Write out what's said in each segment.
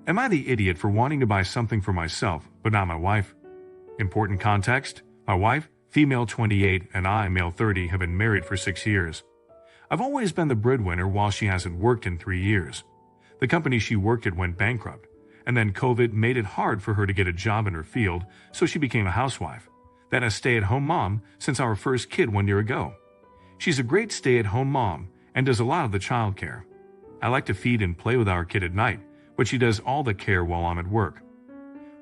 Am I the idiot for wanting to buy something for myself, but not my wife? Important context: my wife, female 28, and I, male 30, have been married for 6 years. I've always been the breadwinner while she hasn't worked in 3 years. The company she worked at went bankrupt, and then COVID made it hard for her to get a job in her field, so she became a housewife, then a stay-at-home mom since our first kid 1 year ago. She's a great stay-at-home mom and does a lot of the childcare. I like to feed and play with our kid at night, but she does all the care while I'm at work.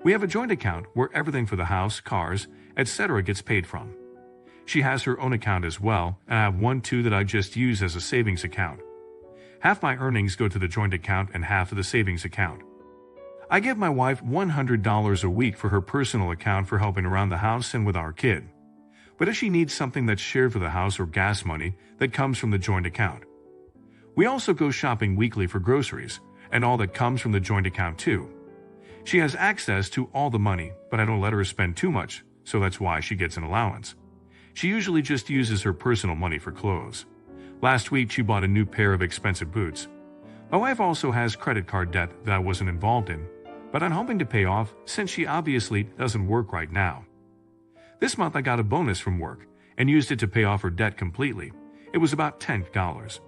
We have a joint account where everything for the house, cars, etc. gets paid from. She has her own account as well, and I have one too that I just use as a savings account. Half my earnings go to the joint account and half to the savings account. I give my wife $100 a week for her personal account for helping around the house and with our kid. But if she needs something that's shared for the house or gas money, that comes from the joint account. We also go shopping weekly for groceries, and all that comes from the joint account too. She has access to all the money, but I don't let her spend too much, so that's why she gets an allowance. She usually just uses her personal money for clothes. Last week she bought a new pair of expensive boots. My wife also has credit card debt that I wasn't involved in, but I'm hoping to pay off since she obviously doesn't work right now. This month I got a bonus from work and used it to pay off her debt completely. It was about $10.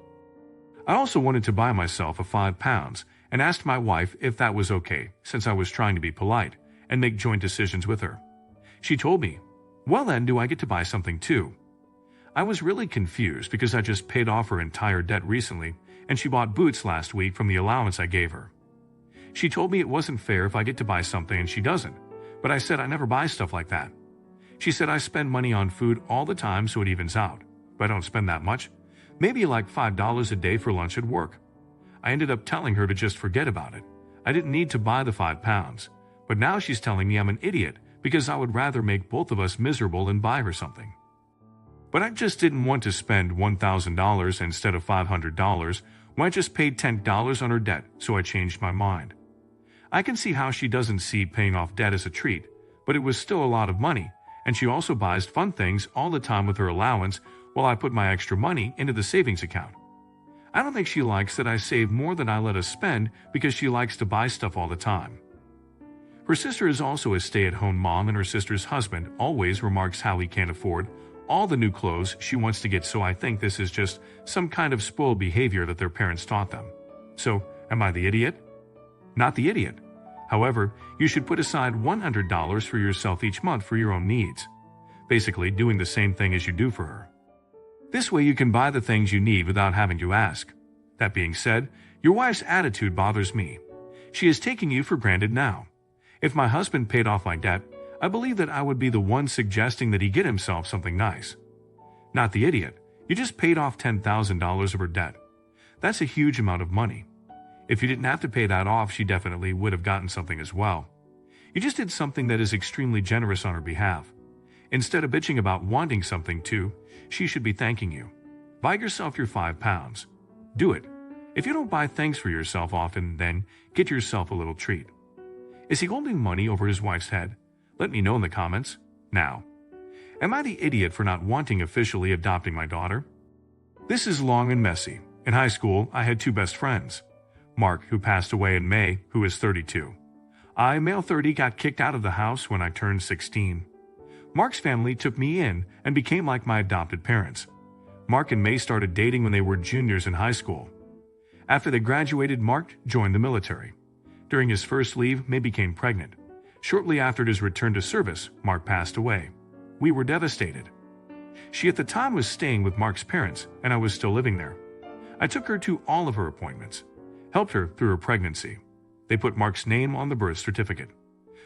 I also wanted to buy myself a £5 and asked my wife if that was okay, since I was trying to be polite and make joint decisions with her. She told me, "Well then, do I get to buy something too?" I was really confused because I just paid off her entire debt recently, and she bought boots last week from the allowance I gave her. She told me it wasn't fair if I get to buy something and she doesn't, but I said I never buy stuff like that. She said I spend money on food all the time so it evens out, but I don't spend that much, maybe like $5 a day for lunch at work. I ended up telling her to just forget about it. I didn't need to buy the £5, but now she's telling me I'm an idiot because I would rather make both of us miserable than buy her something. But I just didn't want to spend $1,000 instead of $500 when I just paid $10 on her debt, so I changed my mind. I can see how she doesn't see paying off debt as a treat, but it was still a lot of money, and she also buys fun things all the time with her allowance while I put my extra money into the savings account. I don't think she likes that I save more than I let us spend because she likes to buy stuff all the time. Her sister is also a stay-at-home mom, and her sister's husband always remarks how he can't afford all the new clothes she wants to get, so I think this is just some kind of spoiled behavior that their parents taught them. So, am I the idiot? Not the idiot. However, you should put aside $100 for yourself each month for your own needs. Basically, doing the same thing as you do for her. This way you can buy the things you need without having to ask. That being said, your wife's attitude bothers me. She is taking you for granted now. If my husband paid off my debt, I believe that I would be the one suggesting that he get himself something nice. Not the idiot. You just paid off $10,000 of her debt. That's a huge amount of money. If you didn't have to pay that off, she definitely would have gotten something as well. You just did something that is extremely generous on her behalf. Instead of bitching about wanting something too, she should be thanking you. Buy yourself your £5. Do it. If you don't buy things for yourself often, then get yourself a little treat. Is he holding money over his wife's head? Let me know in the comments. Now, am I the idiot for not wanting officially adopting my daughter? This is long and messy. In high school, I had 2 best friends. Mark, who passed away in May, who is 32. I, male 30, got kicked out of the house when I turned 16. Mark's family took me in and became like my adopted parents. Mark and May started dating when they were juniors in high school. After they graduated, Mark joined the military. During his first leave, May became pregnant. Shortly after his return to service, Mark passed away. We were devastated. She at the time was staying with Mark's parents, and I was still living there. I took her to all of her appointments, helped her through her pregnancy. They put Mark's name on the birth certificate.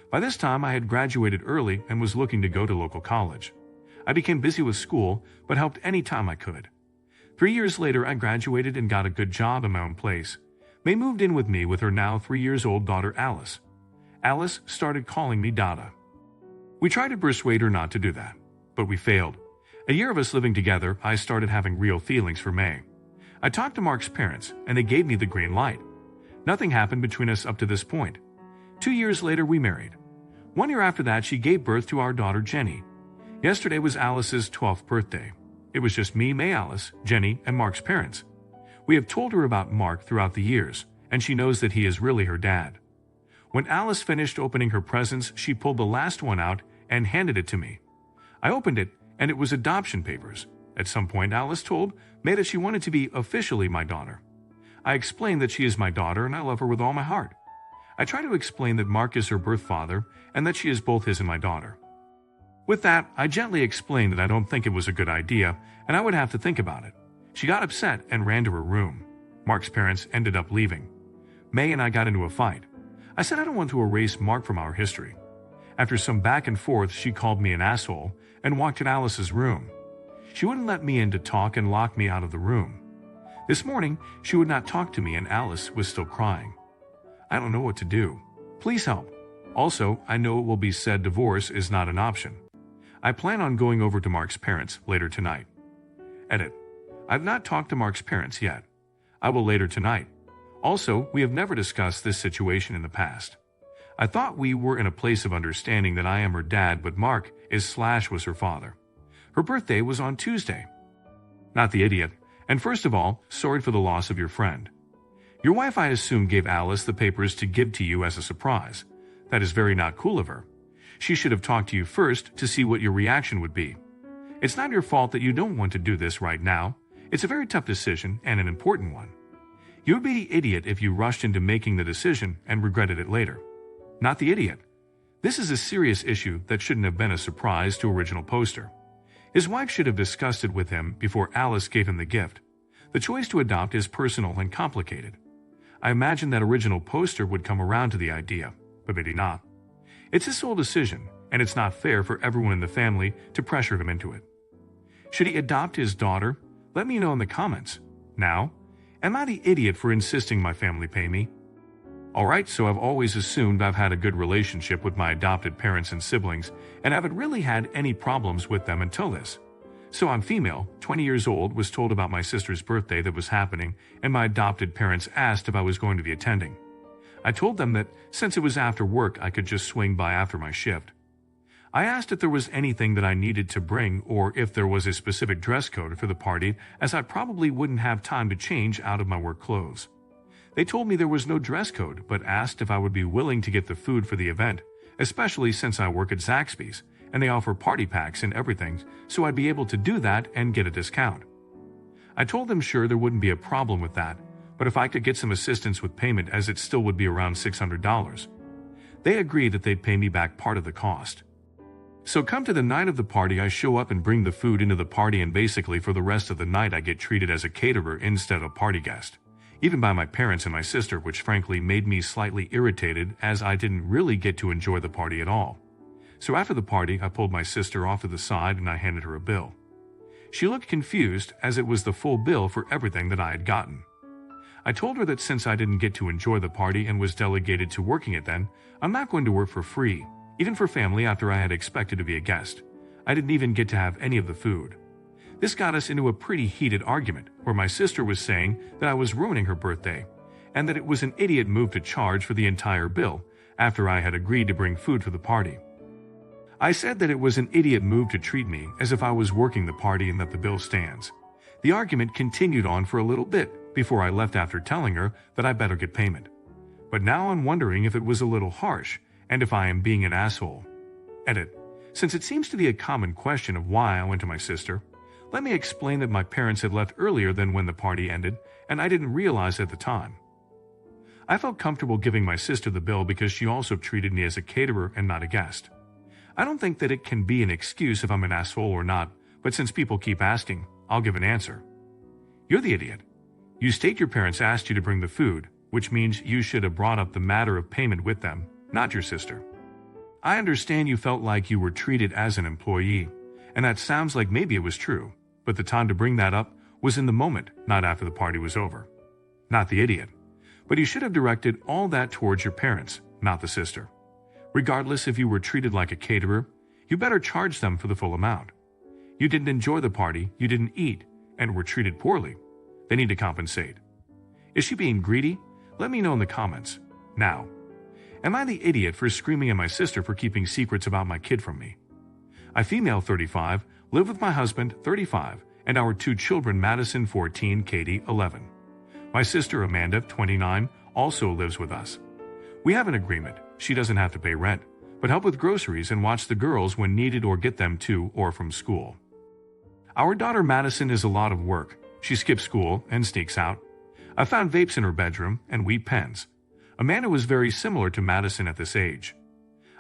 By this time, I had graduated early and was looking to go to local college. I became busy with school, but helped any time I could. 3 years later, I graduated and got a good job in my own place. May moved in with me with her now 3-year-old daughter Alice. Alice started calling me Dada. We tried to persuade her not to do that, but we failed. A year of us living together, I started having real feelings for May. I talked to Mark's parents, and they gave me the green light. Nothing happened between us up to this point. 2 years later, we married. 1 year after that, she gave birth to our daughter Jenny. Yesterday was Alice's 12th birthday. It was just me, May, Alice, Jenny, and Mark's parents. We have told her about Mark throughout the years, and she knows that he is really her dad. When Alice finished opening her presents, she pulled the last one out and handed it to me. I opened it, and it was adoption papers. At some point, Alice told me that she wanted to be officially my daughter. I explained that she is my daughter and I love her with all my heart. I try to explain that Mark is her birth father and that she is both his and my daughter. With that, I gently explained that I don't think it was a good idea and I would have to think about it. She got upset and ran to her room. Mark's parents ended up leaving. May and I got into a fight. I said I don't want to erase Mark from our history. After some back and forth, she called me an asshole and walked in Alice's room. She wouldn't let me in to talk and locked me out of the room. This morning, she would not talk to me and Alice was still crying. I don't know what to do. Please help. Also, I know it will be said divorce is not an option. I plan on going over to Mark's parents later tonight. Edit. I've not talked to Mark's parents yet. I will later tonight. Also, we have never discussed this situation in the past. I thought we were in a place of understanding that I am her dad, but Mark was her father. Her birthday was on Tuesday. Not the idiot. And first of all, sorry for the loss of your friend. Your wife, I assume, gave Alice the papers to give to you as a surprise. That is very not cool of her. She should have talked to you first to see what your reaction would be. It's not your fault that you don't want to do this right now. It's a very tough decision and an important one. You would be the idiot if you rushed into making the decision and regretted it later. Not the idiot. This is a serious issue that shouldn't have been a surprise to original poster. His wife should have discussed it with him before Alice gave him the gift. The choice to adopt is personal and complicated. I imagine that original poster would come around to the idea, but maybe not. It's his sole decision, and it's not fair for everyone in the family to pressure him into it. Should he adopt his daughter? Let me know in the comments. Now, am I the idiot for insisting my family pay me? Alright, so I've always assumed I've had a good relationship with my adopted parents and siblings, and haven't really had any problems with them until this. So I'm female, 20 years old, was told about my sister's birthday that was happening, and my adopted parents asked if I was going to be attending. I told them that since it was after work, I could just swing by after my shift. I asked if there was anything that I needed to bring or if there was a specific dress code for the party, as I probably wouldn't have time to change out of my work clothes. They told me there was no dress code, but asked if I would be willing to get the food for the event, especially since I work at Zaxby's, and they offer party packs and everything, so I'd be able to do that and get a discount. I told them sure there wouldn't be a problem with that, but if I could get some assistance with payment, as it still would be around $600. They agreed that they'd pay me back part of the cost. So come to the night of the party, I show up and bring the food into the party, and basically for the rest of the night I get treated as a caterer instead of a party guest. Even by my parents and my sister, which frankly made me slightly irritated as I didn't really get to enjoy the party at all. So after the party, I pulled my sister off to the side and I handed her a bill. She looked confused as it was the full bill for everything that I had gotten. I told her that since I didn't get to enjoy the party and was delegated to working it then, I'm not going to work for free, even for family after I had expected to be a guest. I didn't even get to have any of the food. This got us into a pretty heated argument where my sister was saying that I was ruining her birthday and that it was an idiot move to charge for the entire bill after I had agreed to bring food for the party. I said that it was an idiot move to treat me as if I was working the party and that the bill stands. The argument continued on for a little bit before I left after telling her that I better get payment. But now I'm wondering if it was a little harsh and if I am being an asshole. Edit. Since it seems to be a common question of why I went to my sister, let me explain that my parents had left earlier than when the party ended, and I didn't realize at the time. I felt comfortable giving my sister the bill because she also treated me as a caterer and not a guest. I don't think that it can be an excuse if I'm an asshole or not, but since people keep asking, I'll give an answer. You're the idiot. You state your parents asked you to bring the food, which means you should have brought up the matter of payment with them, not your sister. I understand you felt like you were treated as an employee, and that sounds like maybe it was true. But the time to bring that up was in the moment, not after the party was over. Not the idiot. But you should have directed all that towards your parents, not the sister. Regardless if you were treated like a caterer, you better charge them for the full amount. You didn't enjoy the party, you didn't eat, and were treated poorly. They need to compensate. Is she being greedy? Let me know in the comments. Now, am I the idiot for screaming at my sister for keeping secrets about my kid from me? I, female 35, live with my husband, 35, and our 2 children, Madison, 14, Katie, 11. My sister, Amanda, 29, also lives with us. We have an agreement. She doesn't have to pay rent, but help with groceries and watch the girls when needed or get them to or from school. Our daughter Madison is a lot of work. She skips school and sneaks out. I found vapes in her bedroom and wheat pens. Amanda was very similar to Madison at this age.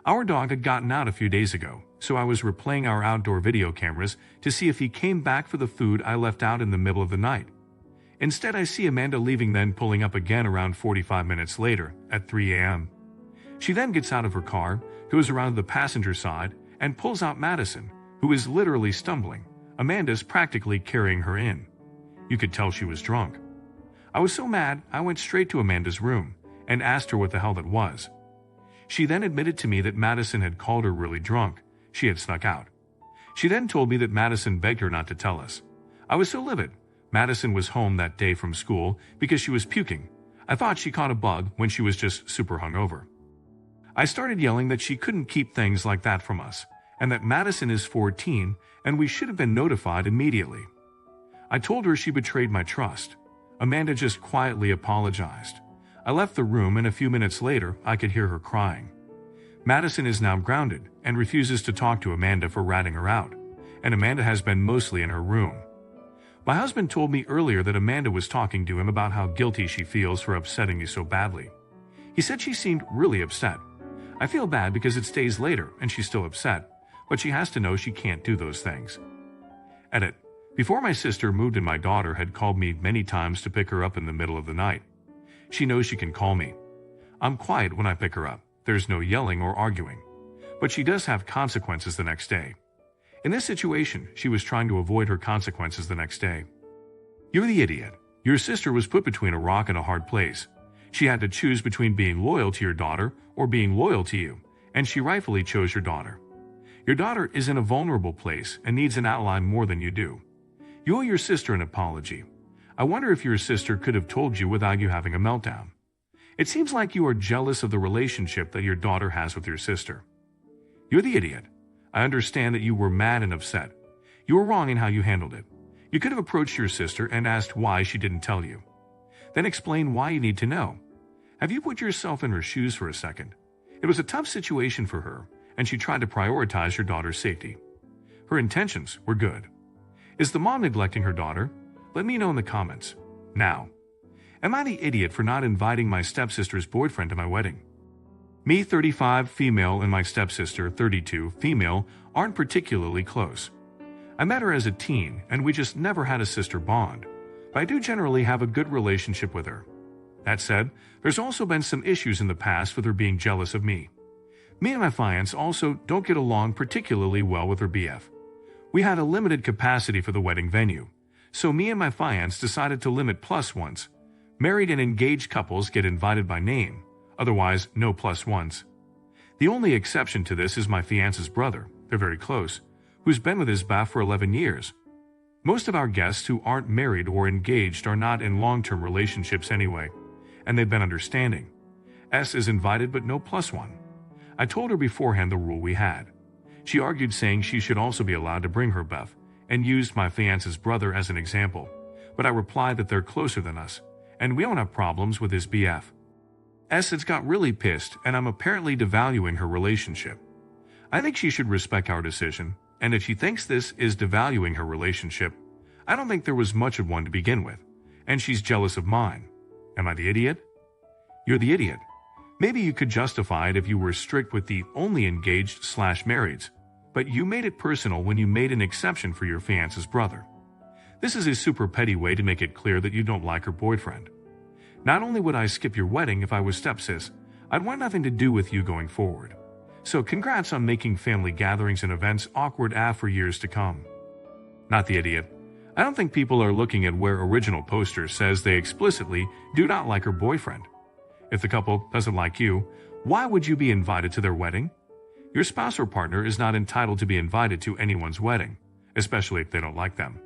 Our dog had gotten out a few days ago, so I was replaying our outdoor video cameras to see if he came back for the food I left out in the middle of the night. Instead, I see Amanda leaving, then pulling up again around 45 minutes later at 3 a.m. She then gets out of her car, goes around the passenger side, and pulls out Madison, who is literally stumbling. Amanda's practically carrying her in. You could tell she was drunk. I was so mad, I went straight to Amanda's room and asked her what the hell that was. She then admitted to me that Madison had called her really drunk. She had snuck out. She then told me that Madison begged her not to tell us. I was so livid. Madison was home that day from school because she was puking. I thought she caught a bug when she was just super hungover. I started yelling that she couldn't keep things like that from us, and that Madison is 14 and we should have been notified immediately. I told her she betrayed my trust. Amanda just quietly apologized. I left the room, and a few minutes later, I could hear her crying. Madison is now grounded and refuses to talk to Amanda for ratting her out, and Amanda has been mostly in her room. My husband told me earlier that Amanda was talking to him about how guilty she feels for upsetting me so badly. He said she seemed really upset. I feel bad because it's days later and she's still upset, but she has to know she can't do those things. Edit. Before my sister moved in, my daughter had called me many times to pick her up in the middle of the night. She knows she can call me. I'm quiet when I pick her up. There's no yelling or arguing. But she does have consequences the next day. In this situation, she was trying to avoid her consequences the next day. You're the idiot. Your sister was put between a rock and a hard place. She had to choose between being loyal to your daughter or being loyal to you, and she rightfully chose your daughter. Your daughter is in a vulnerable place and needs an ally more than you do. You owe your sister an apology. I wonder if your sister could have told you without you having a meltdown. It seems like you are jealous of the relationship that your daughter has with your sister. You're the idiot. I understand that you were mad and upset. You were wrong in how you handled it. You could have approached your sister and asked why she didn't tell you. Then explain why you need to know. Have you put yourself in her shoes for a second? It was a tough situation for her, and she tried to prioritize your daughter's safety. Her intentions were good. Is the mom neglecting her daughter? Let me know in the comments. Now, am I the idiot for not inviting my stepsister's boyfriend to my wedding? Me, 35, female, and my stepsister, 32, female, aren't particularly close. I met her as a teen, and we just never had a sister bond, but I do generally have a good relationship with her. That said, there's also been some issues in the past with her being jealous of me. Me and my fiancé also don't get along particularly well with her BF. We had a limited capacity for the wedding venue, so me and my fiancé decided to limit plus ones. Married and engaged couples get invited by name, otherwise no plus ones. The only exception to this is my fiancé's brother, they're very close, who's been with his BF for 11 years. Most of our guests who aren't married or engaged are not in long-term relationships anyway, and they've been understanding. S is invited but no plus one. I told her beforehand the rule we had. She argued, saying she should also be allowed to bring her BF, and used my fiancé's brother as an example, but I replied that they're closer than us, and we don't have problems with his BF. S has got really pissed, and I'm apparently devaluing her relationship. I think she should respect our decision, and if she thinks this is devaluing her relationship, I don't think there was much of one to begin with, and she's jealous of mine. Am I the idiot? You're the idiot. Maybe you could justify it if you were strict with the only engaged/marrieds, but you made it personal when you made an exception for your fiancé's brother. This is a super petty way to make it clear that you don't like her boyfriend. Not only would I skip your wedding if I was stepsis, I'd want nothing to do with you going forward. So congrats on making family gatherings and events awkward for years to come. Not the idiot. I don't think people are looking at where original poster says they explicitly do not like her boyfriend. If the couple doesn't like you, why would you be invited to their wedding? Your spouse or partner is not entitled to be invited to anyone's wedding, especially if they don't like them.